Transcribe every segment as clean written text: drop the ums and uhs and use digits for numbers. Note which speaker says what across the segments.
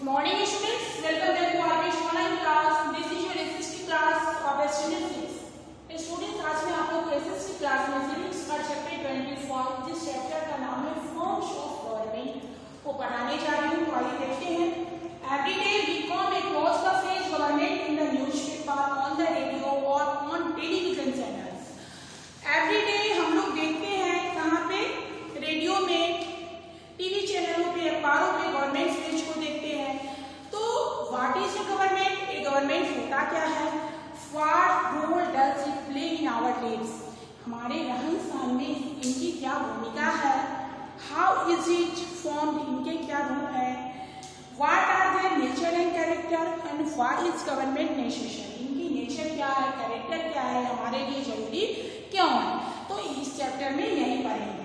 Speaker 1: Morning students, welcome back to our online class. This is your SST class of student 6. Students, आज मैं आप लोग को SST class में फिजिक्स का चैप्टर 24 जिस चैप्टर का नाम है फॉर्म्स ऑफ गवर्नमेंट को पढ़ाने जा रही हूँ। तो आइए देखते हैं। Every day we come across the phrase government in the newspaper, on the radio or on television channels. Every day हम लोग देखते हैं कहाँ पे, रेडियो में, टीवी चैनलों पे, अखबारों पे गवर्नमेंट स्पीच को देखते हैं। तो what is a government? A government होता क्या है? What role does it play in our lives? हमारे रहन सहन में इनकी क्या भूमिका है? How is it formed? इनके क्या गुण है? What are their nature and character and why is government necessary? इनकी नेचर क्या है, कैरेक्टर क्या है, हमारे लिए जरूरी क्यों है? तो इस चैप्टर में यही पढ़ेंगे।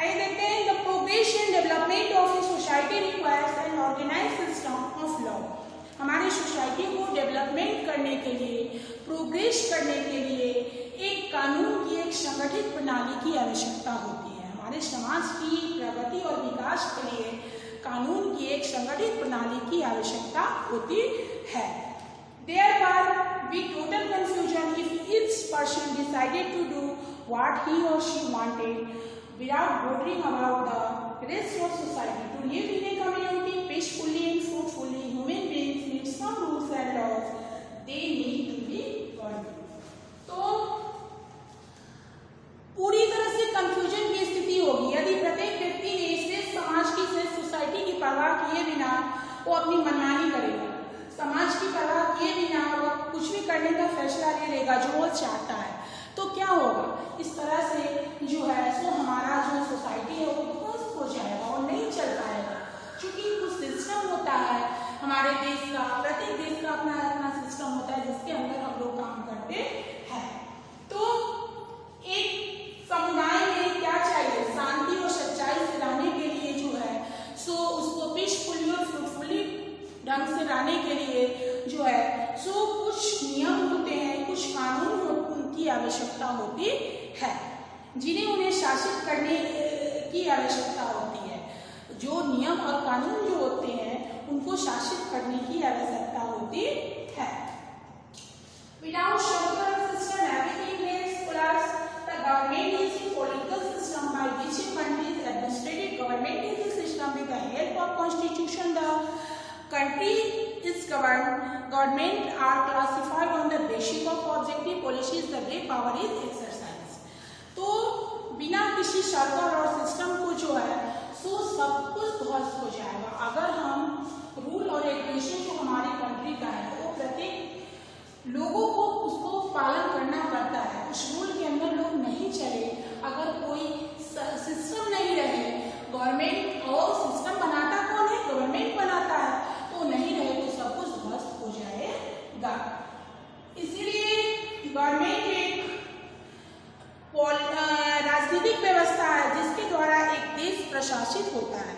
Speaker 1: आइए देखते हैं। The progress and development of a society requires an organised system of law. हमारी सोसाइटी को डेवलपमेंट करने के लिए, प्रोग्रेस करने के लिए एक कानून की, एक संगठित प्रणाली की आवश्यकता होती है। हमारे समाज की प्रगति और विकास के लिए कानून की एक संगठित प्रणाली की आवश्यकता होती है। Therefore, we total confusion if each person decided to do what he or she wanted without bothering about the rest of society. To live in a community peacefully and fruitfully, human beings need some rules and laws. They need to be followed. तो पूरी तरह से confusion की स्थिति होगी यदि प्रत्येक व्यक्ति ने इस समाज की, सोसाइटी की परवाह किए बिना वो अपनी मनमानी करेगा। समाज की परवाह किए बिना वो कुछ भी करने का फैसला ले लेगा जो वो चाहता है। तो क्या होगा? इस तरह से जो है सो हमारा जो सोसाइटी है वो ध्वस्त हो जाएगा और नहीं चल पाएगा। क्योंकि कुछ सिस्टम होता है हमारे देश का, प्रत्येक देश का अपना अपना सिस्टम होता है जिसके अंदर हम लोग काम करते हैं। तो एक समुदाय में क्या चाहिए? शांति और सच्चाई से रहने के लिए जो है सो उसको पीसफुली और फ्रूटफुली ढंग से रहने के लिए जो है सो कुछ नियम होते हैं, कुछ कानून की आवश्यकता होती है जिन्हें उन्हें शासित करने की आवश्यकता होती है। जो नियम और कानून जो होते हैं उनको शासित करने की आवश्यकता होती है। Without secular system, everything else collapse. The government is a political system by which a country is administered. Government is a system with the help of constitution. The country is governed. Government are classified on the basis of objective policies. The way power is exercised. तो बिना किसी सरकार और system को जो है सो सब कुछ ध्वस्त हो जाएगा। अगर हम रूल और रेगुलेशन जो हमारी कंट्री का है वो प्रत्येक लोगों को उसको पालन करना पड़ता है। उस रूल के अंदर लोग नहीं चले, अगर कोई सिस्टम नहीं रहे, गवर्नमेंट और सिस्टम बनाता कौन है? गवर्नमेंट बनाता है। तो नहीं रहे तो सब कुछ ध्वस्त हो जाएगा। इसीलिए गवर्नमेंट एक राजनीतिक व्यवस्था है जिसके द्वारा एक देश प्रशासित होता है।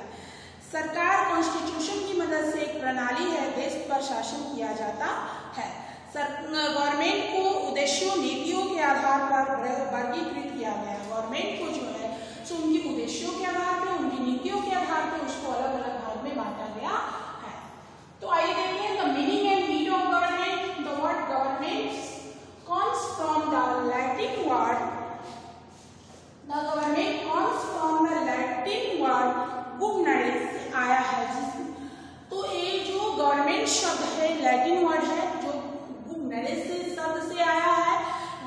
Speaker 1: सरकार कॉन्स्टिट्यूशन की मदद से एक प्रणाली है, देश पर शासन किया जाता है। गवर्नमेंट को उद्देश्यों, नीतियों के आधार पर वर्गीकृत किया गया। गवर्नमेंट को जो है सो उनकी उद्देश्यों के आधार पर, उनकी नीतियों के आधार पर उसको अलग अलग भाग में बांटा गया है। तो आइए देखते हैं the meaning and need of government. The word government comes from the Latin word. The government comes from the Latin word governare से आया है। तो ये जो गवर्नमेंट शब्द है लैटिन वर्ड है जो governare से शब्द से आया है,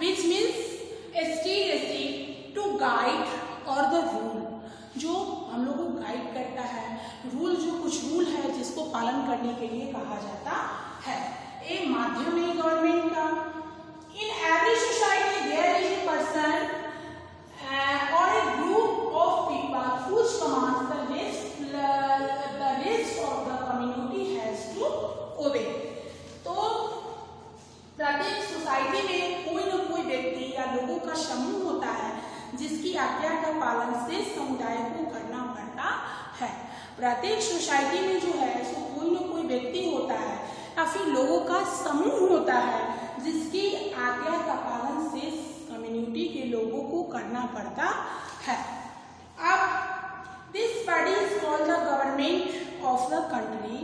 Speaker 1: which means agency to guide or the rule, जो हम लोगों को गाइड करता है। रूल जो कुछ रूल है जिसको पालन करने के लिए कहा जाता है। एक माध्यम है गवर्नमेंट का। In every society there is a person or a group of people whose commands the rest of the community has to obey. तो प्रत्येक सोसाइटी में कोई न कोई व्यक्ति या लोगों का समूह होता है जिसकी आज्ञा का पालन से समुदाय को करना पड़ता है। प्रत्येक सोसाइटी में जो है सो कोई न कोई व्यक्ति होता है या फिर लोगों का समूह होता है जिसकी आज्ञा का पालन से कम्युनिटी के लोगों को करना पड़ता है। अब this body is called the government of the country.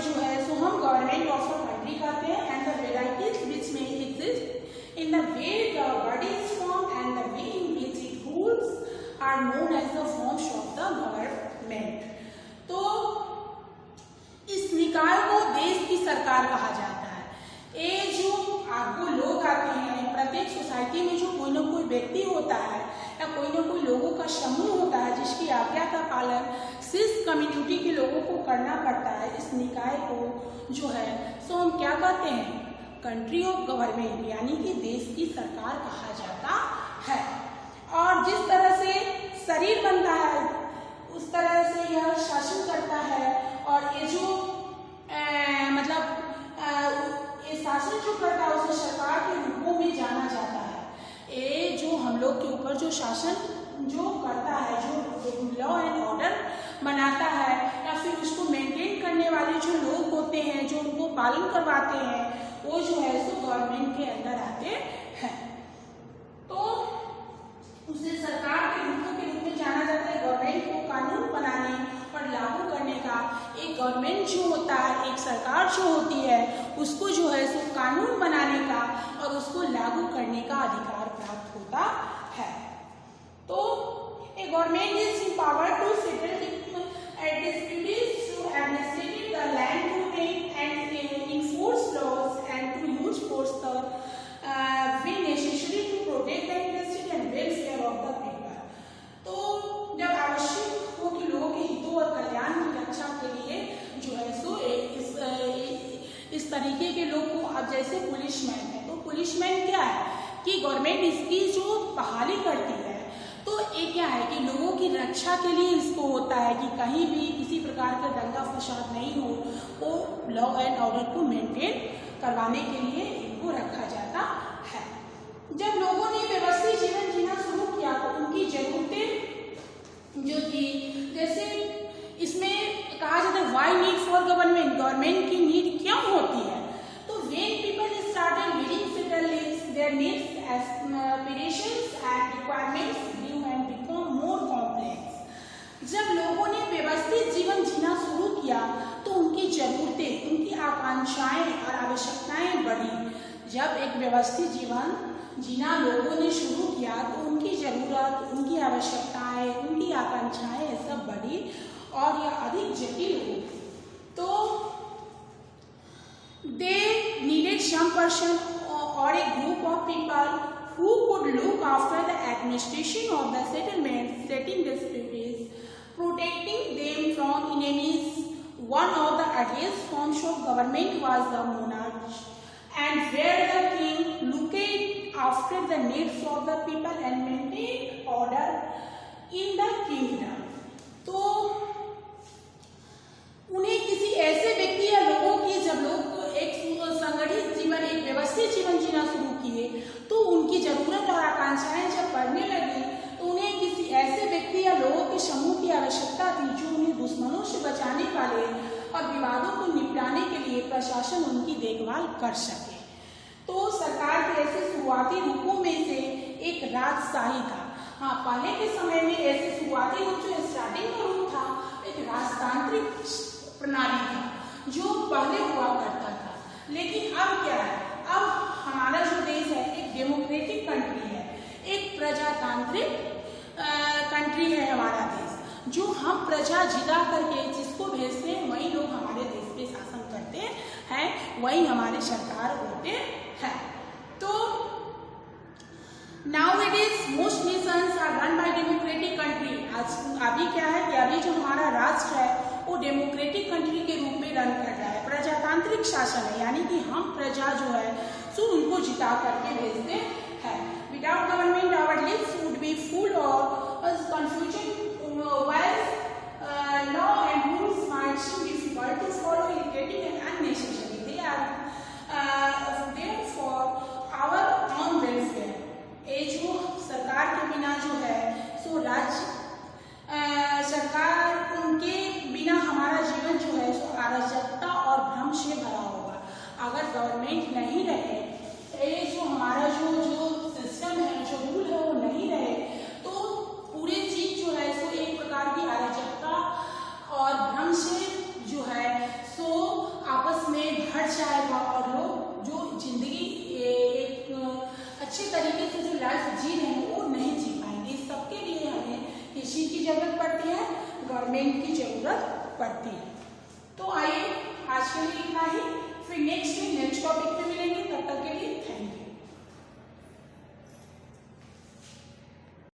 Speaker 1: जो है सो हम गवर्नमेंट ऑफ अ कंट्री कहते हैं, एंड द वेराइटीज विच में exist in the way the body is form and the way in which it rules are known as the forms of the government. तो इस निकाय को देश की सरकार कहा जाता है। ये जो आपको लोग आते हैं, प्रत्येक सोसाइटी में जो कोई ना कोई व्यक्ति होता है या कोई ना कोई लोगों का समूह होता है जिसकी आज्ञा का पालन सिर्फ कम्युनिटी के लोगों को करना पड़ता है। इस निकाय को जो है सो हम क्या कहते हैं, कंट्री ऑफ गवर्नमेंट यानी कि देश की सरकार कहा जाता है। और जिस तरह से शरीर बनता है उस तरह से यह शासन करता है, और ये जो ये शासन जो करता है उसे सरकार के रूपों में जाना जाता है। ये जो हम लोग के ऊपर जो शासन जो करता है, जो लॉ एंड ऑर्डर बनाता है या फिर उसको मेंटेन करने वाले जो लोग होते हैं, जो उनको पालन करवाते हैं, वो जो है सो गवर्नमेंट के अंदर आते हैं। तो उसे सरकार के रूप में जाना जाता है। गवर्नमेंट को कानून बनाने और लागू करने का, एक गवर्नमेंट जो होता है, एक सरकार जो होती है, उसको जो है सो कानून बनाने का और उसको लागू करने का अधिकार प्राप्त होता है। तो a government is empowered to settle disputes, to administrate the land, to make and enforce laws and to use force when necessary to protect the interest and welfare of the people। तो जब आवश्यक हो कि लोगों के हितों और कल्याण की रक्षा के लिए जो है सो इस तरीके के लोग को, अब जैसे पुलिसमैन है तो पुलिसमैन क्या है कि गवर्नमेंट इसकी जो बहाली करती है, तो ये क्या है कि लोगों की रक्षा के लिए इसको होता है कि कहीं भी किसी प्रकार का दंगा फसाद नहीं हो, वो लॉ एंड ऑर्डर को मेंटेन करवाने के लिए इनको रखा जाता है। जब लोगों ने व्यवस्थित जीवन जीना शुरू किया तो उनकी जरूरतें जो थी, जैसे इसमें कहा जाता है why need for government, government की नीड क्यों होती है। तो when people started living settled their needs, aspirations and requirements grew and become more complex. जब लोगों ने व्यवस्थित जीवन जीना शुरू किया तो उनकी जरूरतें, उनकी आकांक्षाएं और आवश्यकताएं बढ़ी। जब एक व्यवस्थित जीवन जीना लोगों ने शुरू किया तो उनकी जरूरत, उनकी आवश्यकताएं, उनकी आकांक्षाएं सब बढ़ी और यह अधिक जटिल हो। तो दे नीडेड सम पर्सन और a group of people who could look after the administration of the settlement, setting disputes, protecting them from enemies. One of the earliest forms of government was the monarch, and where the king looked after the needs of the people and maintained order in the kingdom. तो उन्हें किसी ऐसे व्यक्ति या लोगों की, जब लोग एक संगठित जीवन, एक व्यवस्थित जीवन जीना शुरू किए तो उनकी जरूरत और आकांक्षाएं जब बढ़ने लगी तो उन्हें किसी ऐसे व्यक्ति या लोगों के समूह की आवश्यकता थी जो उन्हें दुश्मनों से बचाने वाले और विवादों को निपटाने के लिए प्रशासन उनकी देखभाल कर सके। तो सरकार के ऐसे शुरुआती रूपों में से एक राजशाही था। हाँ, पहले के समय में ऐसे शुरुआती रूप, जो स्टार्टिंग का रूप था, एक राजतांत्रिक प्रणाली था जो पहले हुआ करता था। लेकिन अब क्या है, अब हमारा जो देश है एक डेमोक्रेटिक कंट्री है, एक प्रजातांत्रिक कंट्री है हमारा देश, जो हम प्रजा जिता करके जिसको भेजते हैं वही लोग हमारे देश पे शासन करते हैं, वही हमारी सरकार होते हैं। तो nowadays most nations are run by democratic country। अभी क्या है कि अभी जो हमारा राष्ट्र है वो डेमोक्रेटिक कंट्री के रूप में रन कर रहा है, प्रजातांत्रिक शासन है, यानी कि हम प्रजा जो है सो उनको जिता करके भेजते हैं। Without government our lives would be full of confusion, while law and rules might seem difficult to follow, irritating and unnecessary. They are there for our own welfare। ये जो सरकार के बिना जो है सो सरकार, उनके बिना हमारा जीवन जो है सो अराजकता और भ्रम से भरा होगा। अगर गवर्नमेंट नहीं रहे, ये जो हमारा जो सिस्टम है, जो रूल है वो नहीं रहे, तो पूरी चीज जो है सो एक प्रकार की अराजकता और भ्रम से जो है सो बढ़ जाएगा और लोग जो जिंदगी एक अच्छे तरीके से जो लाइफ जी रहे हैं वो नहीं जी पाएंगे। इस सबके लिए हमें किस चीज की जरूरत पड़ती है? गवर्नमेंट की जरूरत पड़ती है। तो आइए आज के लिए इतना ही, फिर नेक्स्ट टॉपिक पे मिलेंगे।